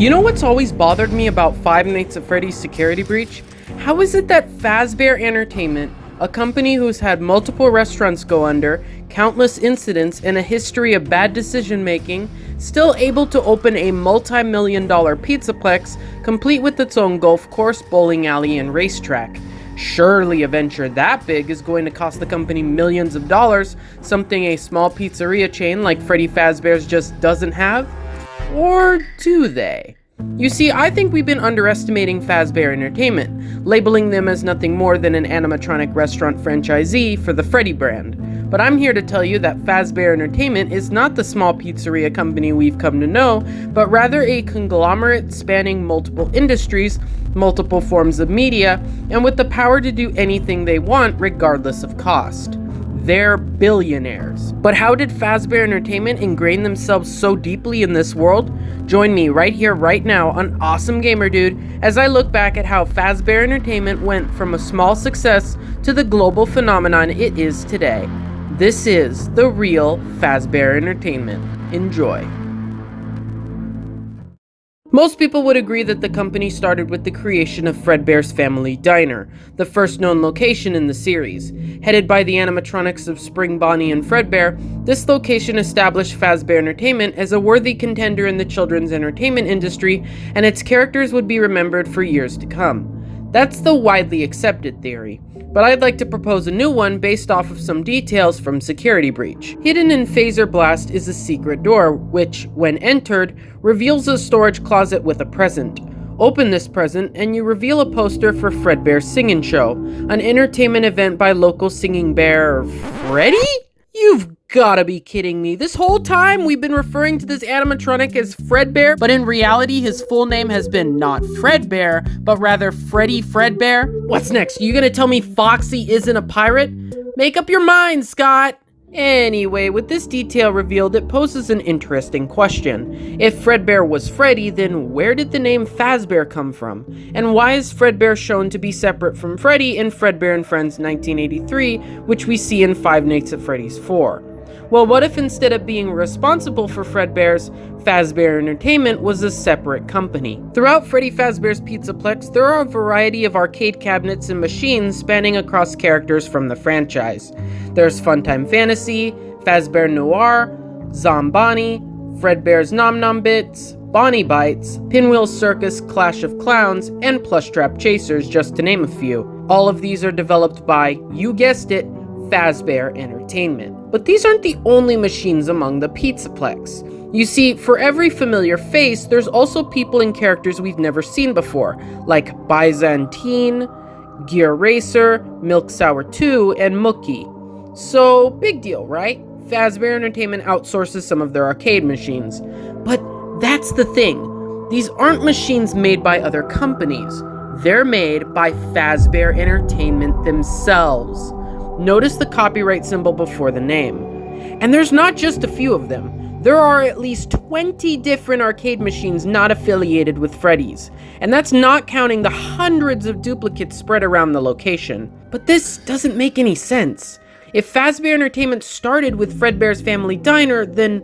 You know what's always bothered me about Five Nights at Freddy's security breach? How is it that Fazbear Entertainment, a company who's had multiple restaurants go under, countless incidents, and a history of bad decision making, still able to open a multi-million-dollar pizzaplex complete with its own golf course, bowling alley, and racetrack? Surely a venture that big is going to cost the company millions of dollars, something a small pizzeria chain like Freddy Fazbear's just doesn't have? Or do they? You see, I think we've been underestimating Fazbear Entertainment, labeling them as nothing more than an animatronic restaurant franchisee for the Freddy brand. But I'm here to tell you that Fazbear Entertainment is not the small pizzeria company we've come to know, but rather a conglomerate spanning multiple industries, multiple forms of media, and with the power to do anything they want regardless of cost. They're billionaires. But how did Fazbear Entertainment ingrain themselves so deeply in this world? Join me right here, right now on Awesomegamerdude as I look back at how Fazbear Entertainment went from a small success to the global phenomenon it is today. This is the Real Fazbear Entertainment. Enjoy. Most people would agree that the company started with the creation of Fredbear's Family Diner, the first known location in the series. Headed by the animatronics of Spring Bonnie and Fredbear, this location established Fazbear Entertainment as a worthy contender in the children's entertainment industry, and its characters would be remembered for years to come. That's the widely accepted theory, but I'd like to propose a new one based off of some details from Security Breach. Hidden in Phaser Blast is a secret door, which, when entered, reveals a storage closet with a present. Open this present, and you reveal a poster for Fredbear's Singin' Show, an entertainment event by local singing bear Freddy? You've gotta be kidding me. This whole time we've been referring to this animatronic as Fredbear, but in reality his full name has been not Fredbear, but rather Freddy Fredbear? What's next? Are you gonna tell me Foxy isn't a pirate? Make up your mind, Scott! Anyway, with this detail revealed, it poses an interesting question. If Fredbear was Freddy, then where did the name Fazbear come from? And why is Fredbear shown to be separate from Freddy in Fredbear and Friends 1983, which we see in Five Nights at Freddy's 4? Well, what if instead of being responsible for Fredbear's, Fazbear Entertainment was a separate company? Throughout Freddy Fazbear's Pizzaplex, there are a variety of arcade cabinets and machines spanning across characters from the franchise. There's Funtime Fantasy, Fazbear Noir, Zombani, Fredbear's Nom Nom Bits, Bonnie Bites, Pinwheel Circus Clash of Clowns, and Plushtrap Chasers, just to name a few. All of these are developed by, you guessed it, Fazbear Entertainment. But these aren't the only machines among the Pizzaplex. You see, for every familiar face, there's also people and characters we've never seen before, like Byzantine, Gear Racer, Milk Sour 2, and Mookie. So, big deal, right? Fazbear Entertainment outsources some of their arcade machines. But that's the thing. These aren't machines made by other companies. They're made by Fazbear Entertainment themselves. Notice the copyright symbol before the name. And there's not just a few of them. There are at least 20 different arcade machines not affiliated with Freddy's. And that's not counting the hundreds of duplicates spread around the location. But this doesn't make any sense. If Fazbear Entertainment started with Fredbear's Family Diner, then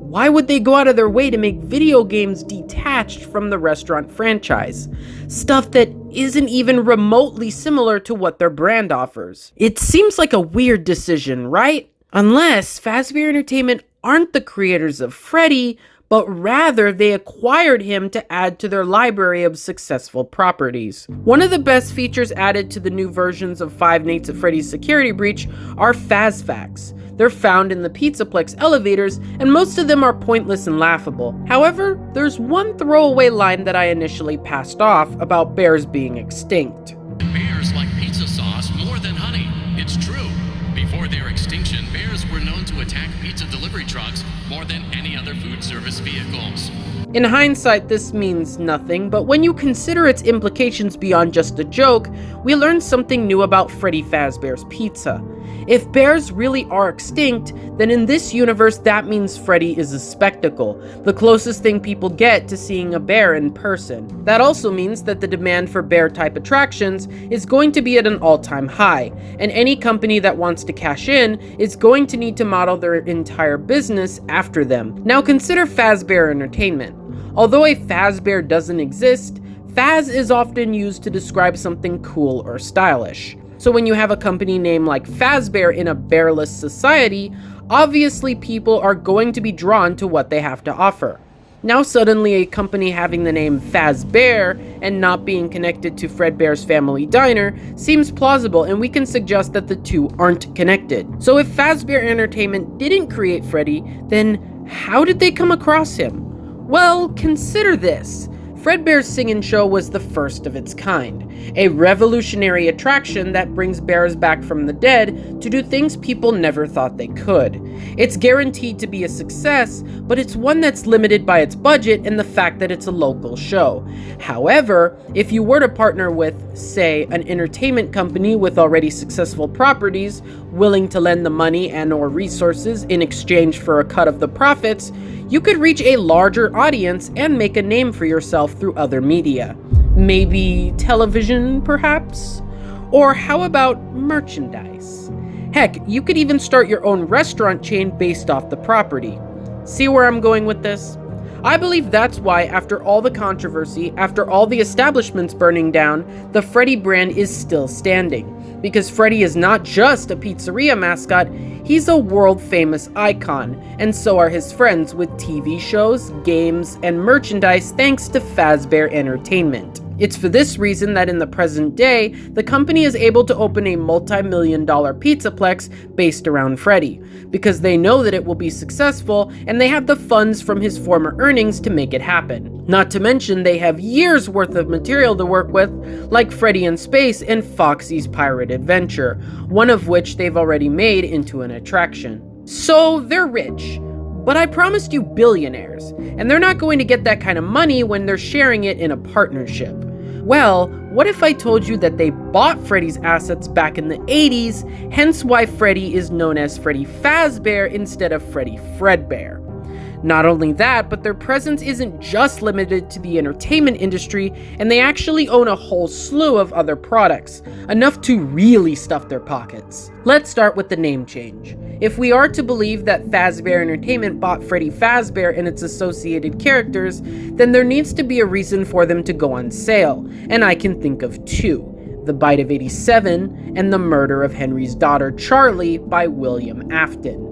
why would they go out of their way to make video games detached from the restaurant franchise? Stuff that isn't even remotely similar to what their brand offers. It seems like a weird decision, right? Unless Fazbear Entertainment aren't the creators of Freddy, but rather they acquired him to add to their library of successful properties. One of the best features added to the new versions of Five Nights at Freddy's Security Breach are Faz Facts. They're found in the Pizzaplex elevators, and most of them are pointless and laughable. However, there's one throwaway line that I initially passed off about bears being extinct. Bears like pizza sauce more than honey. It's true. Before their extinction, bears were known to attack pizza delivery trucks more than any other food service vehicles. In hindsight, this means nothing, but when you consider its implications beyond just a joke, we learn something new about Freddy Fazbear's Pizza. If bears really are extinct, then in this universe that means Freddy is a spectacle, the closest thing people get to seeing a bear in person. That also means that the demand for bear-type attractions is going to be at an all-time high, and any company that wants to cash in is going to need to model their entire business after them. Now consider Fazbear Entertainment. Although a Fazbear doesn't exist, Faz is often used to describe something cool or stylish. So when you have a company name like Fazbear in a bearless society, obviously people are going to be drawn to what they have to offer. Now suddenly a company having the name Fazbear and not being connected to Fredbear's Family Diner seems plausible, and we can suggest that the two aren't connected. So if Fazbear Entertainment didn't create Freddy, then how did they come across him? Well, consider this. Fredbear's Singin' Show was the first of its kind, a revolutionary attraction that brings bears back from the dead to do things people never thought they could. It's guaranteed to be a success, but it's one that's limited by its budget and the fact that it's a local show. However, if you were to partner with, say, an entertainment company with already successful properties, willing to lend the money and/or resources in exchange for a cut of the profits, you could reach a larger audience and make a name for yourself through other media. Maybe television, perhaps? Or how about merchandise? Heck, you could even start your own restaurant chain based off the property. See where I'm going with this? I believe that's why, after all the controversy, after all the establishments burning down, the Freddy brand is still standing. Because Freddy is not just a pizzeria mascot, he's a world-famous icon, and so are his friends with TV shows, games, and merchandise thanks to Fazbear Entertainment. It's for this reason that in the present day, the company is able to open a multi-million-dollar pizzaplex based around Freddy, because they know that it will be successful and they have the funds from his former earnings to make it happen. Not to mention they have years worth of material to work with, like Freddy in Space and Foxy's Pirate Adventure, one of which they've already made into an attraction. So they're rich. But I promised you billionaires, and they're not going to get that kind of money when they're sharing it in a partnership. Well, what if I told you that they bought Freddy's assets back in the 80s, hence why Freddy is known as Freddy Fazbear instead of Freddy Fredbear? Not only that, but their presence isn't just limited to the entertainment industry, and they actually own a whole slew of other products, enough to really stuff their pockets. Let's start with the name change. If we are to believe that Fazbear Entertainment bought Freddy Fazbear and its associated characters, then there needs to be a reason for them to go on sale, and I can think of two: The Bite of 87 and The Murder of Henry's Daughter Charlie by William Afton.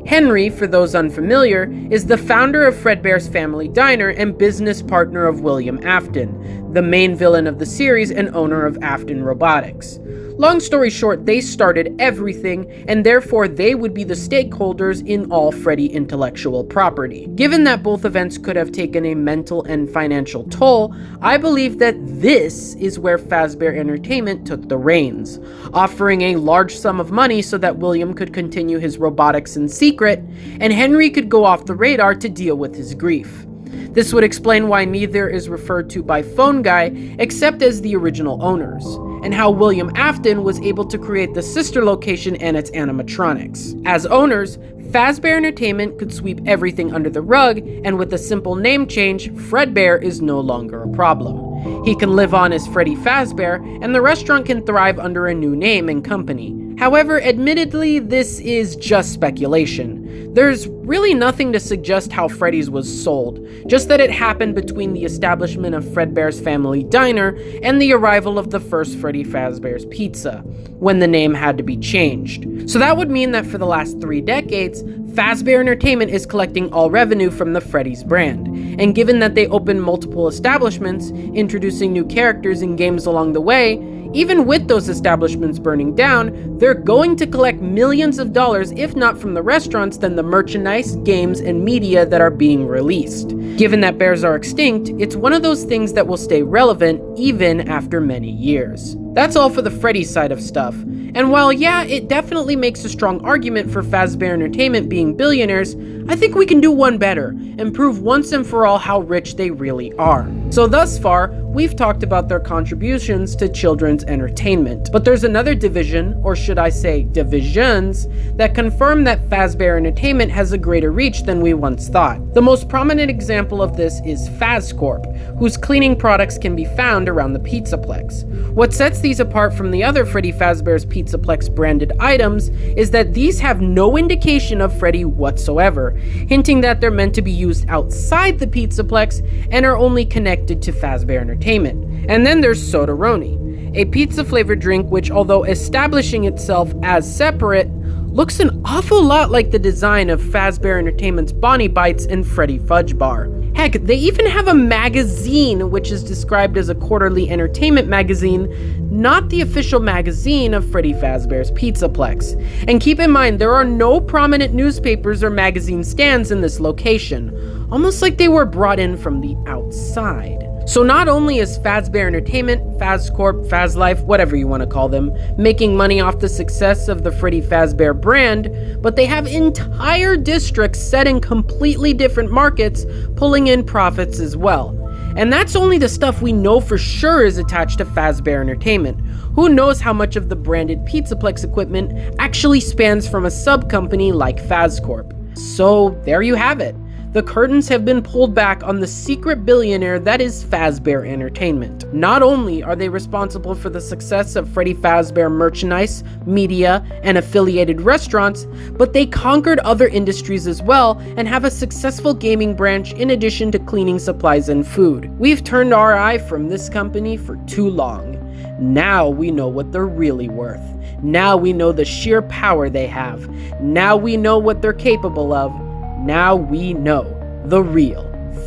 Henry, for those unfamiliar, is the founder of Fredbear's Family Diner and business partner of William Afton, the main villain of the series and owner of Afton Robotics. Long story short, they started everything, and therefore they would be the stakeholders in all Freddy intellectual property. Given that both events could have taken a mental and financial toll, I believe that this is where Fazbear Entertainment took the reins, offering a large sum of money so that William could continue his robotics in secret, and Henry could go off the radar to deal with his grief. This would explain why neither is referred to by Phone Guy except as the original owners, and how William Afton was able to create the sister location and its animatronics. As owners, Fazbear Entertainment could sweep everything under the rug, and with a simple name change, Fredbear is no longer a problem. He can live on as Freddy Fazbear, and the restaurant can thrive under a new name and company. However, admittedly, this is just speculation. There's really nothing to suggest how Freddy's was sold, just that it happened between the establishment of Fredbear's Family Diner and the arrival of the first Freddy Fazbear's Pizza, when the name had to be changed. So that would mean that for the last 3 decades, Fazbear Entertainment is collecting all revenue from the Freddy's brand, and given that they opened multiple establishments, introducing new characters and games along the way, even with those establishments burning down, they're going to collect millions of dollars, if not from the restaurants, then the merchandise, games, and media that are being released. Given that bears are extinct, it's one of those things that will stay relevant even after many years. That's all for the Freddy side of stuff. And while yeah, it definitely makes a strong argument for Fazbear Entertainment being billionaires, I think we can do one better and prove once and for all how rich they really are. So thus far, we've talked about their contributions to children's entertainment. But there's another division, or should I say divisions, that confirm that Fazbear Entertainment has a greater reach than we once thought. The most prominent example of this is FazCorp, whose cleaning products can be found around the Pizzaplex. What sets these apart from the other Freddy Fazbear's Pizzaplex branded items is that these have no indication of Freddy whatsoever, hinting that they're meant to be used outside the Pizzaplex and are only connected to Fazbear Entertainment. And then there's Sodaroni, a pizza-flavored drink which, although establishing itself as separate, looks an awful lot like the design of Fazbear Entertainment's Bonnie Bites and Freddy Fudge Bar. Heck, they even have a magazine which is described as a quarterly entertainment magazine, not the official magazine of Freddy Fazbear's Pizzaplex. And keep in mind, there are no prominent newspapers or magazine stands in this location, almost like they were brought in from the outside. So not only is Fazbear Entertainment, FazCorp, FazLife, whatever you want to call them, making money off the success of the Freddy Fazbear brand, but they have entire districts set in completely different markets, pulling in profits as well. And that's only the stuff we know for sure is attached to Fazbear Entertainment. Who knows how much of the branded Pizzaplex equipment actually spans from a sub-company like FazCorp. So there you have it. The curtains have been pulled back on the secret billionaire that is Fazbear Entertainment. Not only are they responsible for the success of Freddy Fazbear merchandise, media, and affiliated restaurants, but they conquered other industries as well and have a successful gaming branch in addition to cleaning supplies and food. We've turned our eye from this company for too long. Now we know what they're really worth. Now we know the sheer power they have. Now we know what they're capable of. Now we know the real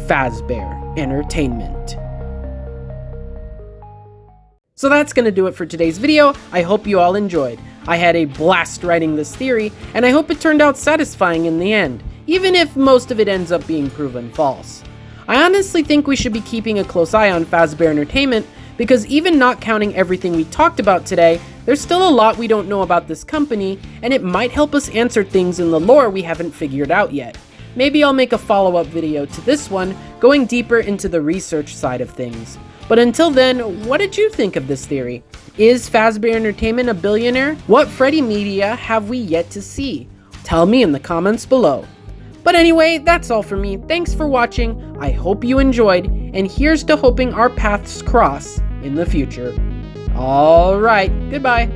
Fazbear Entertainment. So that's gonna do it for today's video. I hope you all enjoyed. I had a blast writing this theory, and I hope it turned out satisfying in the end, even if most of it ends up being proven false. I honestly think we should be keeping a close eye on Fazbear Entertainment, because even not counting everything we talked about today, there's still a lot we don't know about this company, and it might help us answer things in the lore we haven't figured out yet. Maybe I'll make a follow-up video to this one, going deeper into the research side of things. But until then, what did you think of this theory? Is Fazbear Entertainment a billionaire? What Freddy media have we yet to see? Tell me in the comments below. But anyway, that's all for me. Thanks for watching, I hope you enjoyed, and here's to hoping our paths cross in the future. Alright, goodbye.